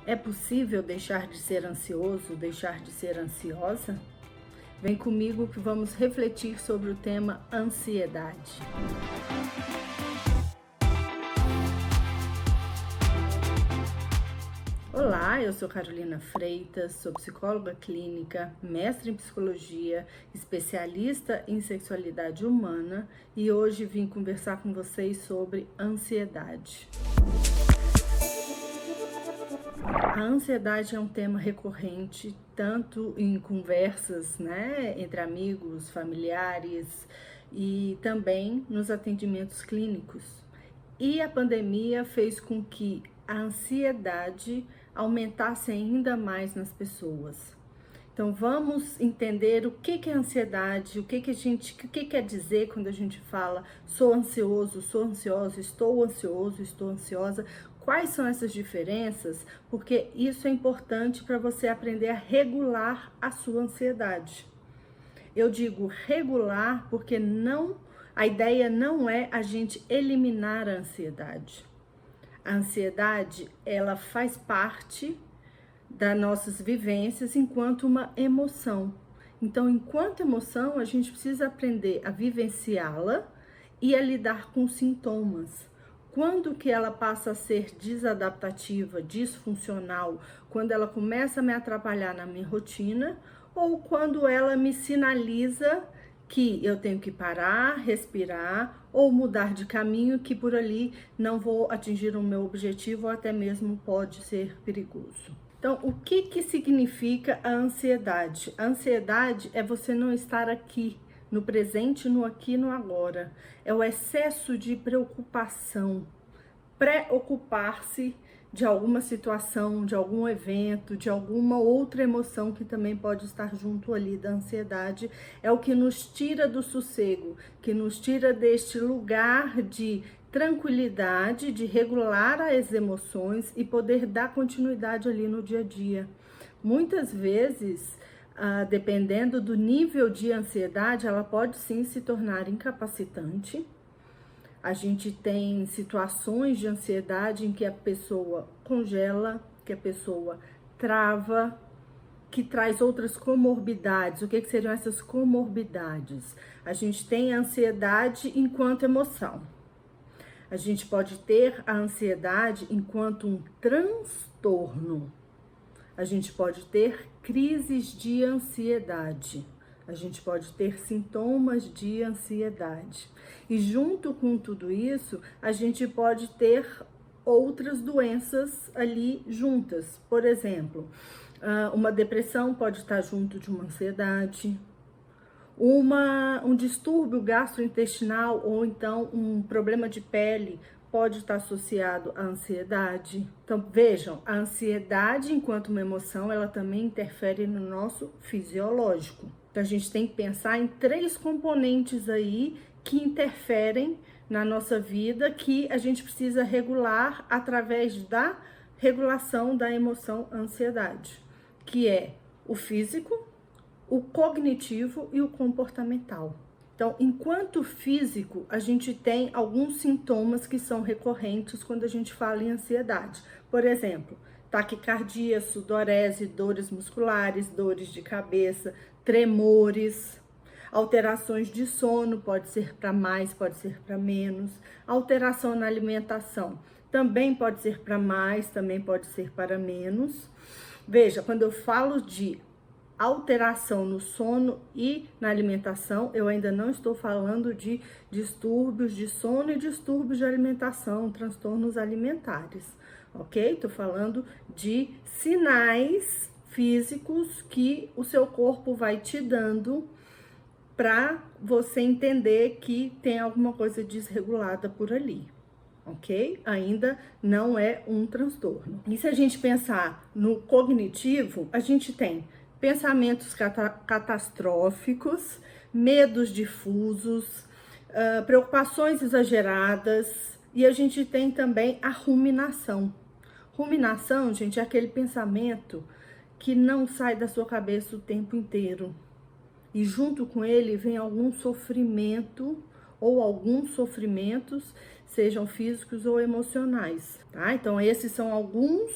É possível deixar de ser ansioso, deixar de ser ansiosa? Vem comigo que vamos refletir sobre o tema ansiedade. Olá, eu sou Carolina Freitas, sou psicóloga clínica, mestre em psicologia, especialista em sexualidade humana e hoje vim conversar com vocês sobre ansiedade. A ansiedade é um tema recorrente, tanto em conversas, entre amigos, familiares e também nos atendimentos clínicos. E a pandemia fez com que a ansiedade aumentasse ainda mais nas pessoas. Então vamos entender o que é ansiedade, o que quer dizer quando a gente fala sou ansioso, sou ansiosa, estou ansioso, estou ansiosa. Quais são essas diferenças? Porque isso é importante para você aprender a regular a sua ansiedade. Eu digo regular porque a ideia não é a gente eliminar a ansiedade. A ansiedade, ela faz parte das nossas vivências enquanto uma emoção. Então, enquanto emoção, a gente precisa aprender a vivenciá-la e a lidar com sintomas. Quando que ela passa a ser desadaptativa, disfuncional, quando ela começa a me atrapalhar na minha rotina, ou quando ela me sinaliza que eu tenho que parar, respirar ou mudar de caminho, que por ali não vou atingir o meu objetivo ou até mesmo pode ser perigoso. Então, o que significa a ansiedade? A ansiedade é você não estar aqui, no presente, no aqui e no agora. É o excesso de preocupação, preocupar-se de alguma situação, de algum evento, de alguma outra emoção que também pode estar junto ali da ansiedade. É o que nos tira do sossego, que nos tira deste lugar de tranquilidade, de regular as emoções e poder dar continuidade ali no dia a dia. Muitas vezes, dependendo do nível de ansiedade, ela pode sim se tornar incapacitante. A gente tem situações de ansiedade em que a pessoa congela, que a pessoa trava, que traz outras comorbidades. O que seriam essas comorbidades? A gente tem a ansiedade enquanto emoção. A gente pode ter a ansiedade enquanto um transtorno. A gente pode ter crises de ansiedade. A gente pode ter sintomas de ansiedade. E junto com tudo isso, a gente pode ter outras doenças ali juntas. Por exemplo, uma depressão pode estar junto de uma ansiedade, um distúrbio gastrointestinal ou então um problema de pele pode estar associado à ansiedade. Então, vejam, a ansiedade, enquanto uma emoção, ela também interfere no nosso fisiológico. Então, a gente tem que pensar em 3 componentes aí que interferem na nossa vida, que a gente precisa regular através da regulação da emoção ansiedade, que é o físico, o cognitivo e o comportamental. Então, enquanto físico, a gente tem alguns sintomas que são recorrentes quando a gente fala em ansiedade. Por exemplo, taquicardia, sudorese, dores musculares, dores de cabeça, tremores, alterações de sono, pode ser para mais, pode ser para menos, alteração na alimentação, também pode ser para mais, também pode ser para menos. Veja, quando eu falo de alteração no sono e na alimentação, eu ainda não estou falando de distúrbios de sono e distúrbios de alimentação, transtornos alimentares, ok? Estou falando de sinais físicos que o seu corpo vai te dando para você entender que tem alguma coisa desregulada por ali, ok? Ainda não é um transtorno. E se a gente pensar no cognitivo, a gente tem pensamentos catastróficos, medos difusos, preocupações exageradas e a gente tem também a ruminação. Ruminação, gente, é aquele pensamento que não sai da sua cabeça o tempo inteiro. E junto com ele vem algum sofrimento ou alguns sofrimentos, sejam físicos ou emocionais, tá? Então, esses são alguns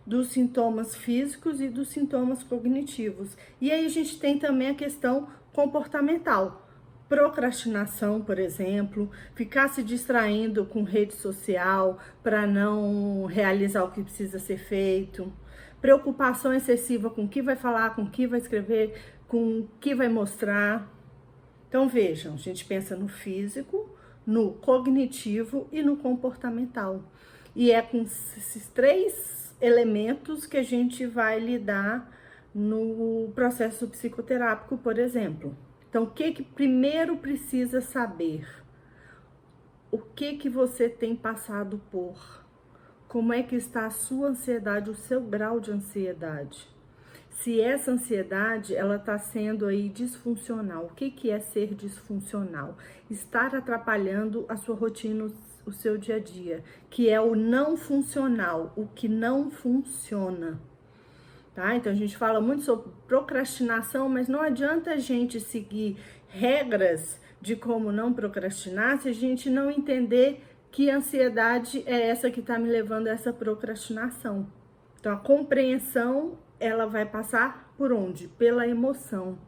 dos sintomas físicos e dos sintomas cognitivos. E aí a gente tem também a questão comportamental. Procrastinação, por exemplo, ficar se distraindo com rede social para não realizar o que precisa ser feito, preocupação excessiva com o que vai falar, com o que vai escrever, com o que vai mostrar. Então vejam, a gente pensa no físico, no cognitivo e no comportamental. E é com esses 3 elementos que a gente vai lidar no processo psicoterápico, por exemplo. Então, o que primeiro precisa saber? O que você tem passado por? Como é que está a sua ansiedade, o seu grau de ansiedade? Se essa ansiedade, ela está sendo aí disfuncional. O que é ser disfuncional? Estar atrapalhando a sua rotina, o seu dia a dia, que é o não funcional, o que não funciona. Tá? Então a gente fala muito sobre procrastinação, mas não adianta a gente seguir regras de como não procrastinar se a gente não entender que ansiedade é essa que está me levando a essa procrastinação. Então a compreensão, ela vai passar por onde? Pela emoção.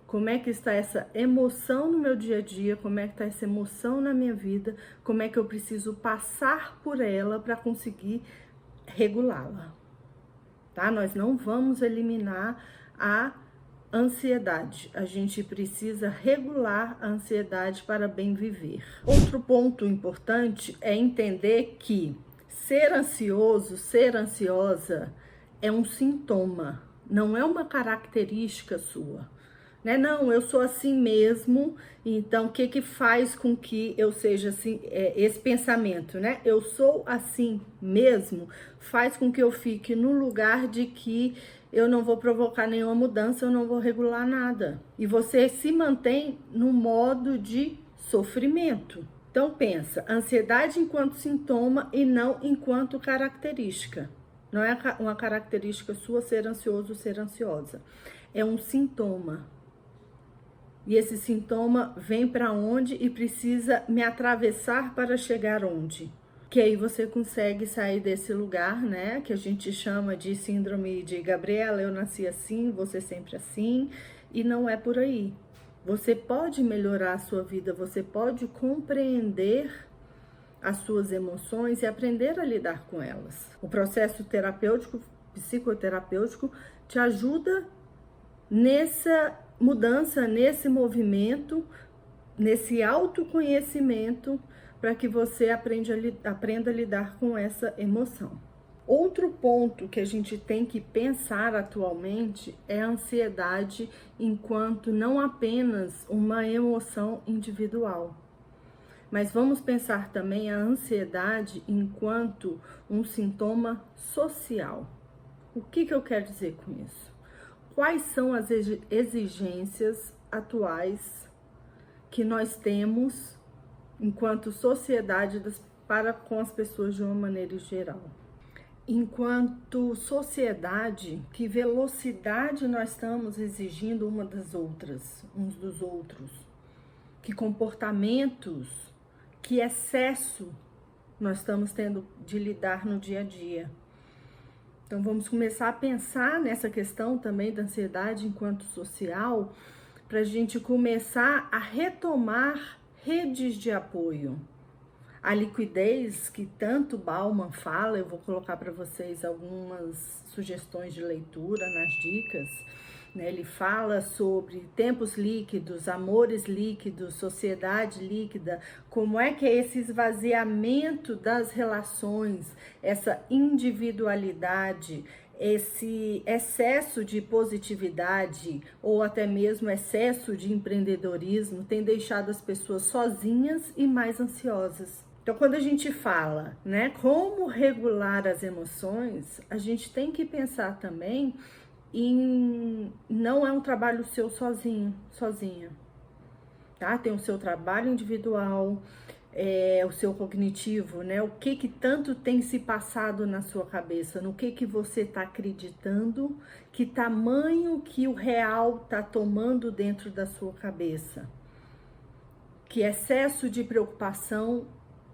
Como é que está essa emoção no meu dia a dia? Como é que está essa emoção na minha vida? Como é que eu preciso passar por ela para conseguir regulá-la? Tá? Nós não vamos eliminar a ansiedade. A gente precisa regular a ansiedade para bem viver. Outro ponto importante é entender que ser ansioso, ser ansiosa é um sintoma, não é uma característica sua. Né? Não, eu sou assim mesmo, então o que faz com que eu seja assim, esse pensamento, né? Eu sou assim mesmo, faz com que eu fique no lugar de que eu não vou provocar nenhuma mudança, eu não vou regular nada. E você se mantém no modo de sofrimento. Então pensa, ansiedade enquanto sintoma e não enquanto característica. Não é uma característica sua ser ansioso ou ser ansiosa. É um sintoma. E esse sintoma vem para onde e precisa me atravessar para chegar onde? Que aí você consegue sair desse lugar, né? Que a gente chama de síndrome de Gabriela, eu nasci assim, você sempre assim. E não é por aí. Você pode melhorar a sua vida, você pode compreender as suas emoções e aprender a lidar com elas. O processo terapêutico, psicoterapêutico, te ajuda nessa mudança, nesse movimento, nesse autoconhecimento, para que você aprenda a lidar com essa emoção. Outro ponto que a gente tem que pensar atualmente é a ansiedade enquanto não apenas uma emoção individual. Mas vamos pensar também a ansiedade enquanto um sintoma social. O que eu quero dizer com isso? Quais são as exigências atuais que nós temos enquanto sociedade para com as pessoas de uma maneira geral? Enquanto sociedade, que velocidade nós estamos exigindo uma das outras, uns dos outros? Que comportamentos, que excesso nós estamos tendo de lidar no dia a dia? Então vamos começar a pensar nessa questão também da ansiedade enquanto social, para a gente começar a retomar redes de apoio. A liquidez que tanto Bauman fala, eu vou colocar para vocês algumas sugestões de leitura nas dicas, né? Ele fala sobre tempos líquidos, amores líquidos, sociedade líquida, como é que é esse esvaziamento das relações, essa individualidade, esse excesso de positividade ou até mesmo excesso de empreendedorismo tem deixado as pessoas sozinhas e mais ansiosas. Então, quando a gente fala, né, como regular as emoções, a gente tem que pensar também não é um trabalho seu sozinha, tá? Tem o seu trabalho individual, o seu cognitivo, né? O que tanto tem se passado na sua cabeça, no que você tá acreditando, que tamanho que o real tá tomando dentro da sua cabeça, que excesso de preocupação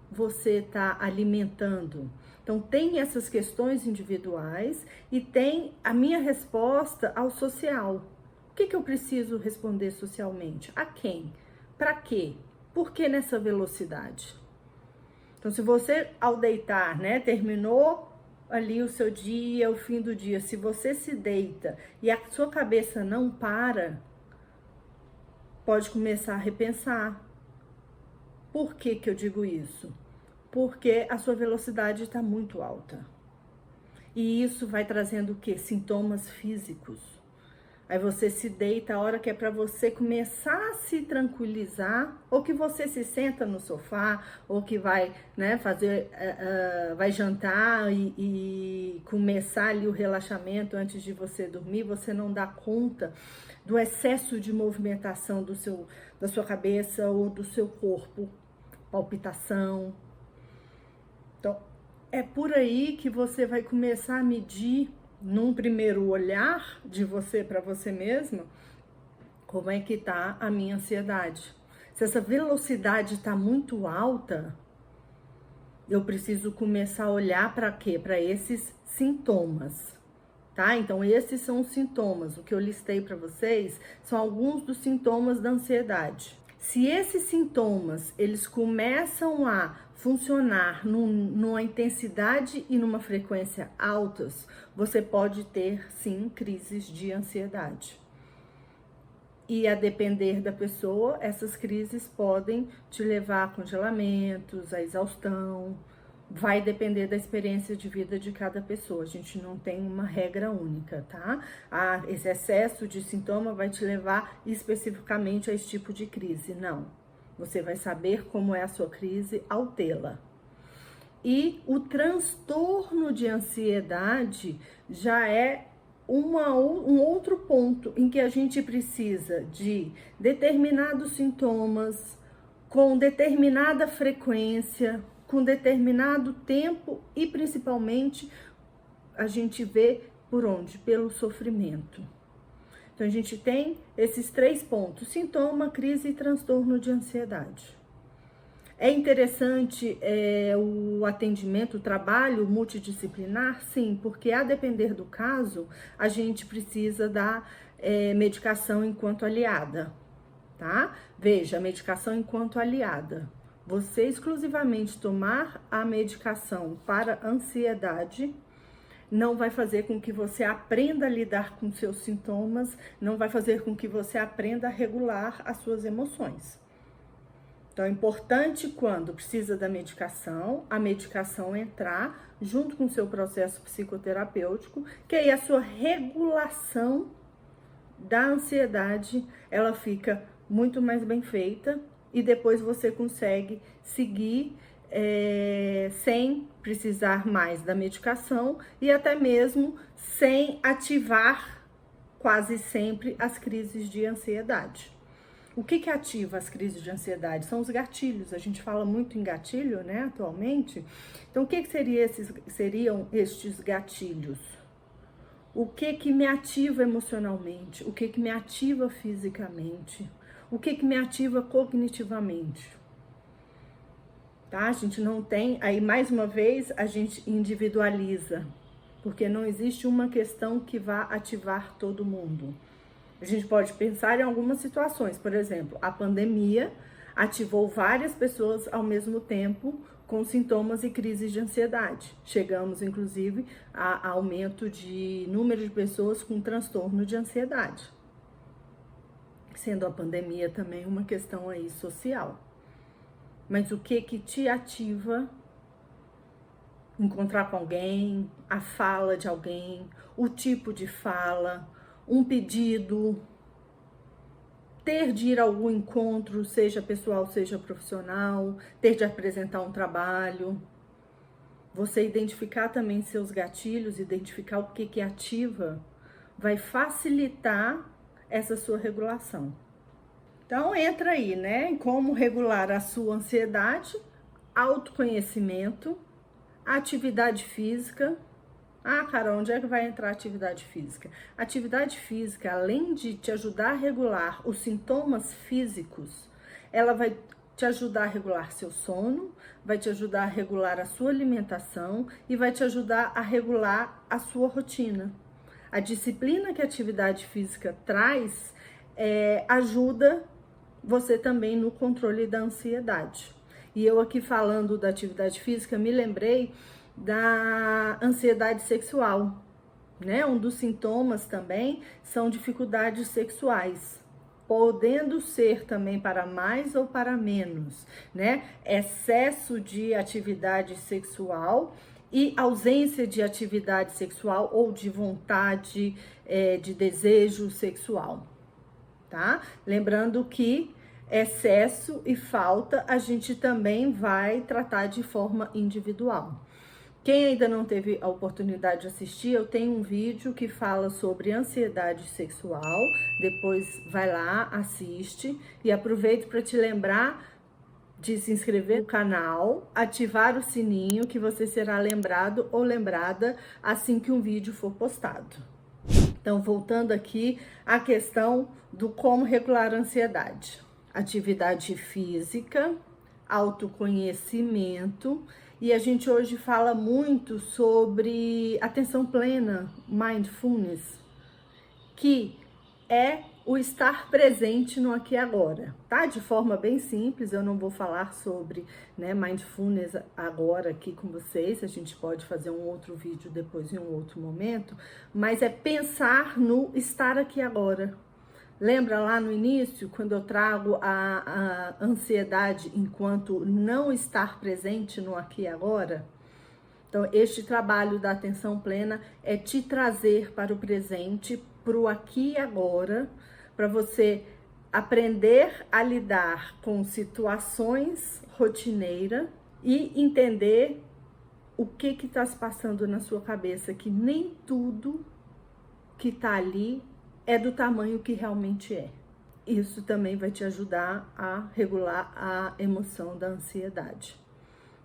você tá alimentando. Então, tem essas questões individuais e tem a minha resposta ao social. O que eu preciso responder socialmente? A quem? Para quê? Por que nessa velocidade? Então, se você, ao deitar, né, terminou ali o seu dia, o fim do dia, se você se deita e a sua cabeça não para, pode começar a repensar. Por que eu digo isso? Porque a sua velocidade está muito alta. E isso vai trazendo o quê? Sintomas físicos. Aí você se deita a hora que é para você começar a se tranquilizar, ou que você se senta no sofá, ou que vai, né, vai jantar e começar ali o relaxamento antes de você dormir, você não dá conta do excesso de movimentação da sua cabeça ou do seu corpo, palpitação. Então, é por aí que você vai começar a medir, num primeiro olhar de você para você mesma, como é que tá a minha ansiedade. Se essa velocidade está muito alta, eu preciso começar a olhar para quê? Para esses sintomas, tá? Então, esses são os sintomas. O que eu listei para vocês são alguns dos sintomas da ansiedade. Se esses sintomas, eles começam a funcionar numa intensidade e numa frequência altas, você pode ter, sim, crises de ansiedade. E a depender da pessoa, essas crises podem te levar a congelamentos, a exaustão. Vai depender da experiência de vida de cada pessoa. A gente não tem uma regra única, tá? Esse excesso de sintoma vai te levar especificamente a esse tipo de crise. Não. Você vai saber como é a sua crise ao tê-la. E o transtorno de ansiedade já é um outro ponto em que a gente precisa de determinados sintomas, com determinada frequência, com determinado tempo e principalmente a gente vê por onde? Pelo sofrimento. Então a gente tem esses 3 pontos: sintoma, crise e transtorno de ansiedade. É interessante o atendimento, o trabalho multidisciplinar? Sim, porque a depender do caso, a gente precisa da medicação enquanto aliada, tá? Veja, a medicação enquanto aliada. Você exclusivamente tomar a medicação para ansiedade não vai fazer com que você aprenda a lidar com seus sintomas, não vai fazer com que você aprenda a regular as suas emoções. Então, é importante quando precisa da medicação, a medicação entrar junto com o seu processo psicoterapêutico, que aí a sua regulação da ansiedade, ela fica muito mais bem feita e depois você consegue seguir sem precisar mais da medicação e até mesmo sem ativar quase sempre as crises de ansiedade. O que ativa as crises de ansiedade? São os gatilhos. A gente fala muito em gatilho, né, atualmente. Então, o que seriam estes gatilhos? O que me ativa emocionalmente? O que me ativa fisicamente? O que me ativa cognitivamente? Tá? A gente não tem... Aí, mais uma vez, a gente individualiza. Porque não existe uma questão que vá ativar todo mundo. A gente pode pensar em algumas situações. Por exemplo, a pandemia ativou várias pessoas ao mesmo tempo com sintomas e crises de ansiedade. Chegamos, inclusive, a aumento de número de pessoas com transtorno de ansiedade. Sendo a pandemia também uma questão aí social. Mas o que te ativa? Encontrar com alguém, a fala de alguém, o tipo de fala, um pedido, ter de ir a algum encontro, seja pessoal, seja profissional, ter de apresentar um trabalho. Você identificar também seus gatilhos, identificar o que ativa, vai facilitar essa sua regulação. Então, entra aí, né, em como regular a sua ansiedade, autoconhecimento, atividade física. Ah, Carol, onde é que vai entrar a atividade física? A atividade física, além de te ajudar a regular os sintomas físicos, ela vai te ajudar a regular seu sono, vai te ajudar a regular a sua alimentação e vai te ajudar a regular a sua rotina. A disciplina que a atividade física traz ajuda você também no controle da ansiedade. E eu aqui falando da atividade física, me lembrei da ansiedade sexual, né? Um dos sintomas também são dificuldades sexuais, podendo ser também para mais ou para menos, né? Excesso de atividade sexual e ausência de atividade sexual ou de vontade, de desejo sexual, tá? Lembrando que excesso e falta a gente também vai tratar de forma individual. Quem ainda não teve a oportunidade de assistir, eu tenho um vídeo que fala sobre ansiedade sexual. Depois vai lá, assiste e aproveito para te lembrar de se inscrever no canal, ativar o sininho que você será lembrado ou lembrada assim que um vídeo for postado. Então, voltando aqui à questão do como regular a ansiedade. Atividade física, autoconhecimento. E a gente hoje fala muito sobre atenção plena, mindfulness, que é o estar presente no aqui e agora, tá? De forma bem simples, eu não vou falar sobre, né, mindfulness agora aqui com vocês, a gente pode fazer um outro vídeo depois em um outro momento, mas é pensar no estar aqui agora. Lembra lá no início, quando eu trago a ansiedade enquanto não estar presente no aqui e agora? Então, este trabalho da atenção plena é te trazer para o presente, para o aqui e agora, para você aprender a lidar com situações rotineiras e entender o que está se passando na sua cabeça, que nem tudo que está ali é do tamanho que realmente é. Isso também vai te ajudar a regular a emoção da ansiedade.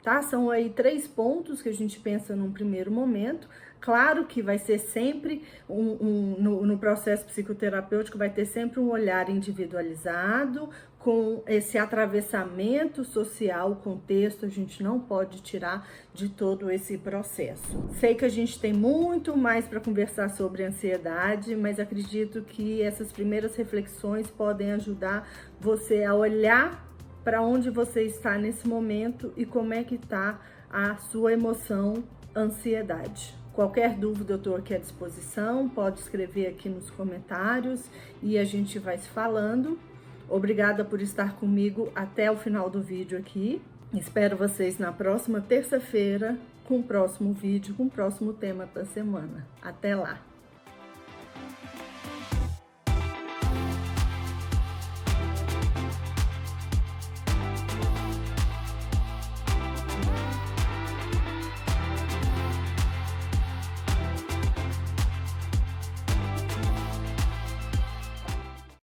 Tá? São aí 3 pontos que a gente pensa num primeiro momento. Claro que vai ser sempre no processo psicoterapêutico, vai ter sempre um olhar individualizado, com esse atravessamento social, o contexto, a gente não pode tirar de todo esse processo. Sei que a gente tem muito mais para conversar sobre ansiedade, mas acredito que essas primeiras reflexões podem ajudar você a olhar para onde você está nesse momento e como é que está a sua emoção, ansiedade. Qualquer dúvida eu estou aqui à disposição, pode escrever aqui nos comentários e a gente vai se falando. Obrigada por estar comigo até o final do vídeo aqui. Espero vocês na próxima terça-feira com o próximo vídeo, com o próximo tema da semana. Até lá!